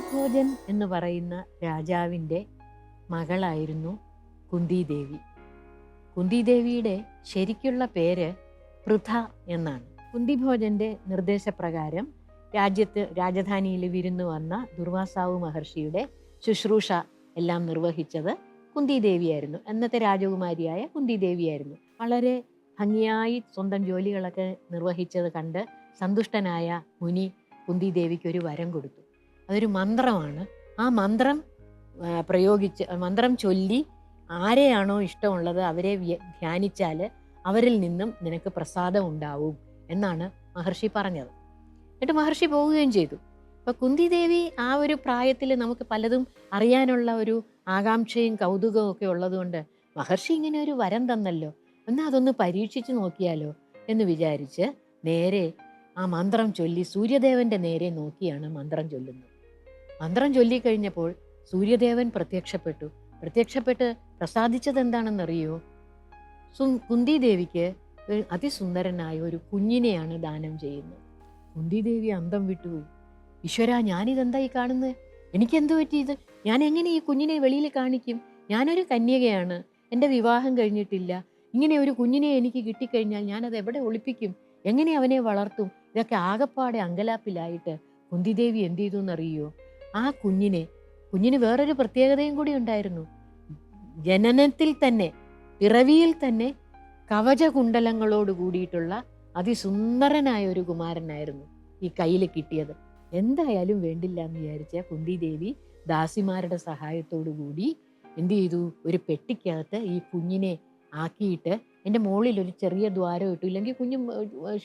കുന്തിഭോജൻ എന്ന് പറയുന്ന രാജാവിൻ്റെ മകളായിരുന്നു കുന്തിദേവി. കുന്തിദേവിയുടെ ശരിക്കുള്ള പേര് പൃഥ എന്നാണ്. കുന്തിഭോജന്റെ നിർദ്ദേശപ്രകാരം രാജധാനിയിൽ വിരുന്നു വന്ന ദുർവാസാവു മഹർഷിയുടെ ശുശ്രൂഷ എല്ലാം നിർവഹിച്ചത് കുന്തിദേവിയായിരുന്നു. അന്നത്തെ രാജകുമാരിയായ കുന്തിദേവിയായിരുന്നു. വളരെ ഭംഗിയായി സ്വന്തം ജോലികളൊക്കെ നിർവഹിച്ചത് കണ്ട് സന്തുഷ്ടനായ മുനി കുന്തിദേവിക്ക് ഒരു വരം കൊടുത്തു. അതൊരു മന്ത്രമാണ്. ആ മന്ത്രം മന്ത്രം ചൊല്ലി ആരെയാണോ ഇഷ്ടമുള്ളത് അവരെ ധ്യാനിച്ചാൽ അവരിൽ നിന്നും നിനക്ക് പ്രസാദം ഉണ്ടാവും എന്നാണ് മഹർഷി പറഞ്ഞത്. എന്നിട്ട് മഹർഷി പോവുകയും ചെയ്തു. അപ്പൊ കുന്തിദേവി ആ ഒരു പ്രായത്തിൽ നമുക്ക് പലതും അറിയാനുള്ള ഒരു ആകാംക്ഷയും കൗതുകവും ഒക്കെ ഉള്ളതുകൊണ്ട് മഹർഷി ഇങ്ങനെ ഒരു വരം തന്നല്ലോ, എന്നാൽ അതൊന്ന് പരീക്ഷിച്ച് നോക്കിയാലോ എന്ന് വിചാരിച്ച് നേരെ ആ മന്ത്രം ചൊല്ലി സൂര്യദേവന്റെ നേരെ നോക്കിയാണ് മന്ത്രം ചൊല്ലുന്നത്. മന്ത്രം ചൊല്ലിക്കഴിഞ്ഞപ്പോൾ സൂര്യദേവൻ പ്രത്യക്ഷപ്പെട്ട് പ്രസാദിച്ചത് എന്താണെന്നറിയോ? കുന്തിദേവിക്ക് അതിസുന്ദരനായ ഒരു കുഞ്ഞിനെയാണ് ദാനം ചെയ്യുന്നത്. കുന്തിദേവി അന്തം വിട്ടുപോയി. ഈശ്വരാ, ഞാനിതെന്തായി കാണുന്നത്? എനിക്കെന്ത് പറ്റിയത്? ഞാൻ എങ്ങനെ ഈ കുഞ്ഞിനെ വെളിയിൽ കാണിക്കും? ഞാനൊരു കന്യകയാണ്, എൻ്റെ വിവാഹം കഴിഞ്ഞിട്ടില്ല. ഇങ്ങനെ ഒരു കുഞ്ഞിനെ എനിക്ക് കിട്ടിക്കഴിഞ്ഞാൽ ഞാനത് എവിടെ ഒളിപ്പിക്കും? എങ്ങനെ അവനെ വളർത്തും? ഇതൊക്കെ ആകപ്പാടെ അങ്കലാപ്പിലായിട്ട് കുന്തിദേവി എന്ത് ചെയ്തു എന്നറിയോ? ആ കുഞ്ഞിന് വേറൊരു പ്രത്യേകതയും കൂടി ഉണ്ടായിരുന്നു. ജനനത്തിൽ തന്നെ, പിറവിയിൽ തന്നെ കവചകുണ്ടലങ്ങളോട് കൂടിയിട്ടുള്ള അതിസുന്ദരനായ ഒരു കുമാരനായിരുന്നു ഈ കയ്യിൽ കിട്ടിയത്. എന്തായാലും വേണ്ടില്ല എന്ന് വിചാരിച്ച കുന്തിദേവി ദാസിമാരുടെ സഹായത്തോടു കൂടി എന്ത് ചെയ്തു? ഒരു പെട്ടിക്കകത്ത് ഈ കുഞ്ഞിനെ ആക്കിയിട്ട് എൻ്റെ മുകളിൽ ഒരു ചെറിയ ദ്വാരം ഇട്ടു. ഇല്ലെങ്കിൽ കുഞ്ഞും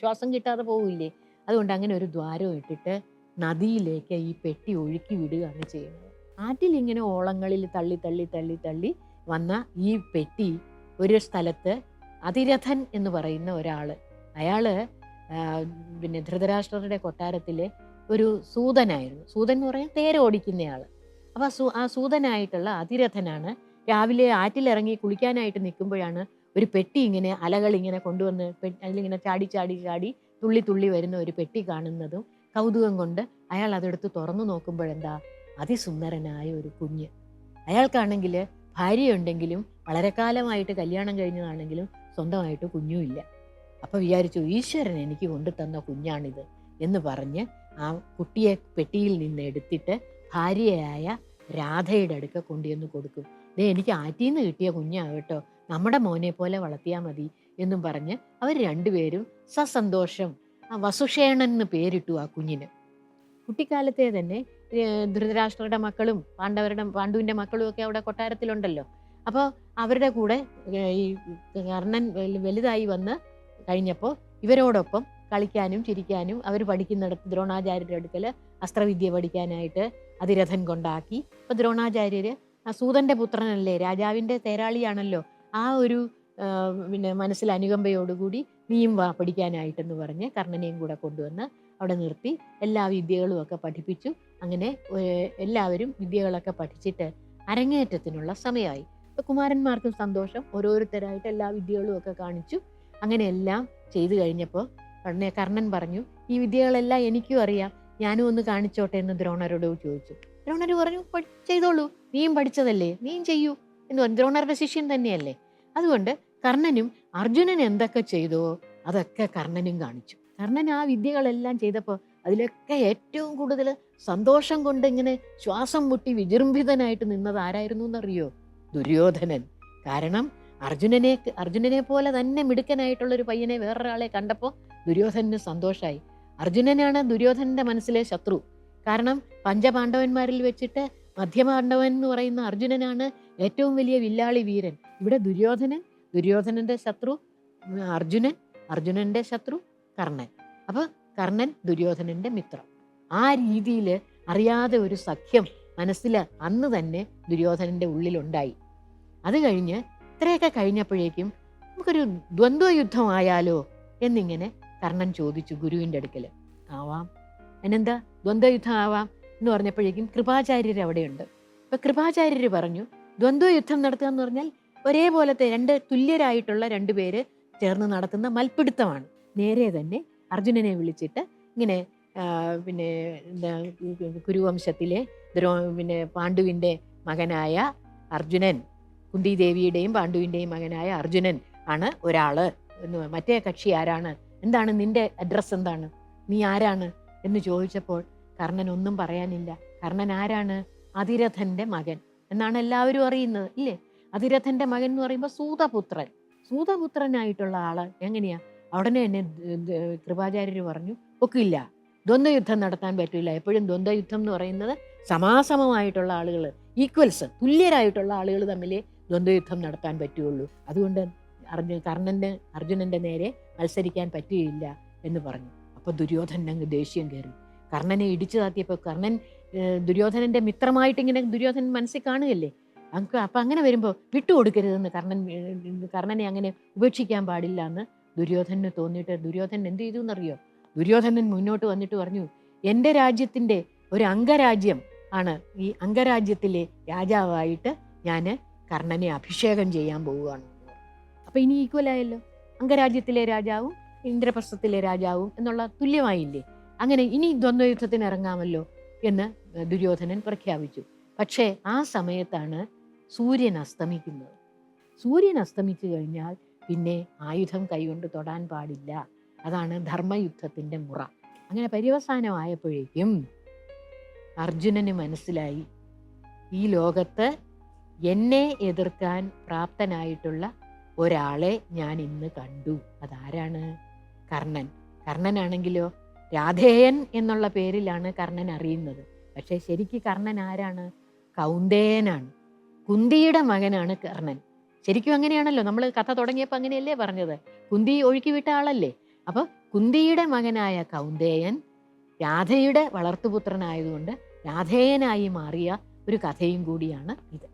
ശ്വാസം കിട്ടാതെ പോവില്ലേ? അതുകൊണ്ട് അങ്ങനെ ഒരു ദ്വാരം ഇട്ടിട്ട് നദിയിലേക്ക് ഈ പെട്ടി ഒഴുക്കി വിടുകയാണ് ചെയ്യുന്നത്. ആറ്റിൽ ഇങ്ങനെ ഓളങ്ങളിൽ തള്ളി തള്ളി തള്ളി തള്ളി വന്ന ഈ പെട്ടി ഒരു സ്ഥലത്ത് അതിരഥൻ എന്ന് പറയുന്ന ഒരാള്, അയാള് ധൃതരാഷ്ട്രരുടെ കൊട്ടാരത്തിലെ ഒരു സൂതനായിരുന്നു. സൂതൻ എന്ന് പറയാൻ തേരോടിക്കുന്നയാള്. അപ്പൊ ആ സൂതനായിട്ടുള്ള അതിരഥനാണ് രാവിലെ ആറ്റിലിറങ്ങി കുളിക്കാനായിട്ട് നിൽക്കുമ്പോഴാണ് ഒരു പെട്ടി ഇങ്ങനെ അലകൾ ഇങ്ങനെ കൊണ്ടുവന്ന് അതിലിങ്ങനെ ചാടി ചാടി ചാടി തുള്ളി തുള്ളി വരുന്ന ഒരു പെട്ടി കാണുന്നതും കൗതുകം കൊണ്ട് അയാൾ അതെടുത്ത് തുറന്നു നോക്കുമ്പോഴെന്താ, അതിസുന്ദരനായ ഒരു കുഞ്ഞ്. അയാൾക്കാണെങ്കിൽ ഭാര്യയുണ്ടെങ്കിലും വളരെ കാലമായിട്ട് കല്യാണം കഴിഞ്ഞതാണെങ്കിലും സ്വന്തമായിട്ട് കുഞ്ഞുമില്ല. അപ്പൊ വിചാരിച്ചു, ഈശ്വരൻ എനിക്ക് കൊണ്ടു തന്ന കുഞ്ഞാണിത് എന്ന് പറഞ്ഞ് ആ കുട്ടിയെ പെട്ടിയിൽ നിന്ന് എടുത്തിട്ട് ഭാര്യയായ രാധയുടെ അടുക്ക കൊണ്ടുവന്ന് കൊടുക്കും. എനിക്ക് ആറ്റീന്ന് കിട്ടിയ കുഞ്ഞാകട്ടോ, നമ്മുടെ മോനെ പോലെ വളർത്തിയാൽ മതി എന്നും പറഞ്ഞ് അവർ രണ്ടുപേരും സസന്തോഷം വസുഷേണൻ എന്ന് പേരിട്ടു ആ കുഞ്ഞിന്. കുട്ടിക്കാലത്തെ തന്നെ ധൃതരാഷ്ട്രരുടെ മക്കളും പാണ്ഡുവിന്റെ മക്കളും ഒക്കെ അവിടെ കൊട്ടാരത്തിലുണ്ടല്ലോ. അപ്പോൾ അവരുടെ കൂടെ ഈ കർണൻ വലുതായി വന്ന് കഴിഞ്ഞപ്പോൾ ഇവരോടൊപ്പം കളിക്കാനും ചിരിക്കാനും അവർ പഠിക്കുന്നിടത്ത് ദ്രോണാചാര്യരുടെ അടുക്കൽ അസ്ത്രവിദ്യ പഠിക്കാനായിട്ട് അതിരഥൻ കൊണ്ടാക്കി. അപ്പോൾ ദ്രോണാചാര്യര് ആ സൂതന്റെ പുത്രനല്ലേ, രാജാവിന്റെ തേരാളിയാണല്ലോ, ആ ഒരു മനസ്സിൽ അനുകമ്പയോടുകൂടി നീയും വാ പഠിക്കാനായിട്ടെന്ന് പറഞ്ഞ് കർണനെയും കൂടെ കൊണ്ടുവന്ന് അവിടെ നിർത്തി എല്ലാ വിദ്യകളും ഒക്കെ പഠിപ്പിച്ചു. അങ്ങനെ എല്ലാവരും വിദ്യകളൊക്കെ പഠിച്ചിട്ട് അരങ്ങേറ്റത്തിനുള്ള സമയമായി. ഇപ്പൊ കുമാരന്മാർക്കും സന്തോഷം, ഓരോരുത്തരായിട്ട് എല്ലാ വിദ്യകളും ഒക്കെ കാണിച്ചു. അങ്ങനെ എല്ലാം ചെയ്തു കഴിഞ്ഞപ്പോൾ കർണൻ പറഞ്ഞു, ഈ വിദ്യകളെല്ലാം എനിക്കും അറിയാം, ഞാനും ഒന്ന് കാണിച്ചോട്ടെ എന്ന് ദ്രോണരോട് ചോദിച്ചു. ദ്രോണർ പറഞ്ഞു, ചെയ്തോളൂ, നീയും പഠിച്ചതല്ലേ, നീയും ചെയ്യൂ എന്ന് പറഞ്ഞു. ദ്രോണരുടെ ശിഷ്യൻ തന്നെയല്ലേ. അതുകൊണ്ട് കർണനും അർജുനൻ എന്തൊക്കെ ചെയ്തോ അതൊക്കെ കർണനും കാണിച്ചു. കർണൻ ആ വിദ്യകളെല്ലാം ചെയ്തപ്പോൾ അതിലൊക്കെ ഏറ്റവും കൂടുതൽ സന്തോഷം കൊണ്ട് ഇങ്ങനെ ശ്വാസം മുട്ടി വിജൃംഭിതനായിട്ട് നിന്നത് ആരായിരുന്നു എന്നറിയോ? ദുര്യോധനൻ. കാരണം അർജുനനെ പോലെ തന്നെ മിടുക്കനായിട്ടുള്ളൊരു പയ്യനെ വേറൊരാളെ കണ്ടപ്പോൾ ദുര്യോധനന് സന്തോഷമായി. അർജുനനാണ് ദുര്യോധനന്റെ മനസ്സിലെ ശത്രു. കാരണം പഞ്ചപാണ്ഡവന്മാരിൽ വെച്ചിട്ട് മധ്യപാണ്ഡവൻ എന്ന് പറയുന്ന അർജുനനാണ് ഏറ്റവും വലിയ വില്ലാളി വീരൻ. ഇവിടെ ദുര്യോധനന്റെ ശത്രു അർജുനന്റെ ശത്രു കർണൻ. അപ്പൊ കർണൻ ദുര്യോധനന്റെ മിത്രം. ആ രീതിയിൽ അറിയാതെ ഒരു സഖ്യം മനസ്സിൽ അന്ന് തന്നെ ദുര്യോധനന്റെ ഉള്ളിലുണ്ടായി. അത് കഴിഞ്ഞ് ഇത്രയൊക്കെ കഴിഞ്ഞപ്പോഴേക്കും നമുക്കൊരു ദ്വന്ദ്വയുദ്ധമായാലോ എന്നിങ്ങനെ കർണൻ ചോദിച്ചു ഗുരുവിൻ്റെ അടുക്കൽ. ആവാം, അതിനെന്താ, ദ്വന്ദ്വയുദ്ധം ആവാം എന്ന് പറഞ്ഞപ്പോഴേക്കും കൃപാചാര്യർ അവിടെയുണ്ട്. അപ്പൊ കൃപാചാര്യർ പറഞ്ഞു, ദ്വന്ദ്വയുദ്ധം നടത്തുക എന്ന് പറഞ്ഞാൽ ഒരേപോലത്തെ തുല്യരായിട്ടുള്ള രണ്ടുപേര് ചേർന്ന് നടത്തുന്ന മൽപ്പിടുത്തമാണ്. നേരെ തന്നെ അർജുനനെ വിളിച്ചിട്ട് ഇങ്ങനെ പിന്നെ എന്താ കുരുവംശത്തിലെ പിന്നെ പാണ്ഡുവിൻ്റെ മകനായ അർജുനൻ, കുന്തിദേവിയുടെയും പാണ്ഡുവിൻ്റെയും മകനായ അർജുനൻ ആണ് ഒരാള് എന്ന്. മറ്റേ കക്ഷി ആരാണ്, എന്താണ് നിന്റെ അഡ്രസ്സ്, എന്താണ്, നീ ആരാണ് എന്ന് ചോദിച്ചപ്പോൾ കർണൻ ഒന്നും പറയാനില്ല. കർണൻ ആരാണ്? അതിരഥന്റെ മകൻ എന്നാണ് എല്ലാവരും അറിയുന്നത്, ഇല്ലേ? അതിരഥന്റെ മകൻ എന്ന് പറയുമ്പോൾ സൂതപുത്രൻ. സൂതപുത്രനായിട്ടുള്ള ആള് എങ്ങനെയാ? ഉടനെ തന്നെ കൃപാചാര്യർ പറഞ്ഞു, ഒക്കില്ല, ദ്വന്ദ്വയുദ്ധം നടത്താൻ പറ്റില്ല. എപ്പോഴും ദ്വന്ദ്വയുദ്ധം എന്ന് പറയുന്നത് സമാസമമായിട്ടുള്ള ആളുകൾ, ഈക്വൽസ്, തുല്യരായിട്ടുള്ള ആളുകൾ തമ്മിലേ ദ്വന്ദ്വയുദ്ധം നടത്താൻ പറ്റുള്ളൂ. അതുകൊണ്ട് അർജുനന്റെ നേരെ മത്സരിക്കാൻ പറ്റുകയില്ല എന്ന് പറഞ്ഞു. അപ്പോൾ ദുര്യോധനൻ അങ്ങ് ദേഷ്യം കയറി. കർണനെ ഇടിച്ചു താത്തിയപ്പോൾ കർണൻ ദുര്യോധനന്റെ മിത്രമായിട്ട് ഇങ്ങനെ ദുര്യോധനൻ മനസ്സിൽ കാണുകയല്ലേ. അപ്പം അങ്ങനെ വരുമ്പോൾ വിട്ടുകൊടുക്കരുതെന്ന്, കർണനെ അങ്ങനെ ഉപേക്ഷിക്കാൻ പാടില്ല എന്ന് ദുര്യോധനന് തോന്നിയിട്ട് ദുര്യോധനൻ എന്ത് ചെയ്തു എന്നറിയോ? ദുര്യോധനൻ മുന്നോട്ട് വന്നിട്ട് പറഞ്ഞു, എൻ്റെ രാജ്യത്തിൻ്റെ ഒരു അംഗരാജ്യം ആണ്, ഈ അംഗരാജ്യത്തിലെ രാജാവായിട്ട് ഞാൻ കർണനെ അഭിഷേകം ചെയ്യാൻ പോവുകയാണ്. അപ്പം ഇനി ഈക്വലായല്ലോ, അംഗരാജ്യത്തിലെ രാജാവും ഇന്ദ്രപ്രസ്ഥത്തിലെ രാജാവും എന്നുള്ള തുല്യമായില്ലേ. അങ്ങനെ ഇനി ദ്വന്ദ്വയുദ്ധത്തിന് ഇറങ്ങാമല്ലോ എന്ന് ദുര്യോധനൻ പ്രഖ്യാപിച്ചു. പക്ഷേ ആ സമയത്താണ് സൂര്യൻ അസ്തമിക്കുന്നത്. സൂര്യൻ അസ്തമിച്ചു കഴിഞ്ഞാൽ പിന്നെ ആയുധം കൈകൊണ്ട് തൊടാൻ പാടില്ല. അതാണ് ധർമ്മയുദ്ധത്തിൻ്റെ മുറ. അങ്ങനെ പര്യവസാനമായപ്പോഴേക്കും അർജുനന് മനസ്സിലായി, ഈ ലോകത്ത് എന്നെ എതിർക്കാൻ പ്രാപ്തനായിട്ടുള്ള ഒരാളെ ഞാൻ ഇന്ന് കണ്ടു. അതാരാണ്? കർണൻ. കർണനാണെങ്കിലോ രാധേയൻ എന്നുള്ള പേരിലാണ് കർണൻ അറിയുന്നത്. പക്ഷേ ശരിക്ക് കർണൻ ആരാണ്? കൗന്ദേയനാണ്. കുന്തിയുടെ മകനാണ് കർണൻ. ശരിക്കും അങ്ങനെയാണല്ലോ, നമ്മൾ കഥ തുടങ്ങിയപ്പോൾ അങ്ങനെയല്ലേ പറഞ്ഞത്? കുന്തി ഒഴുക്കി വിട്ട ആളല്ലേ. അപ്പോൾ കുന്തിയുടെ മകനായ കൗന്ദേയൻ രാധയുടെ വളർത്തുപുത്രനായതുകൊണ്ട് രാധേയനായി മാറിയ ഒരു കഥയും കൂടിയാണ് ഇത്.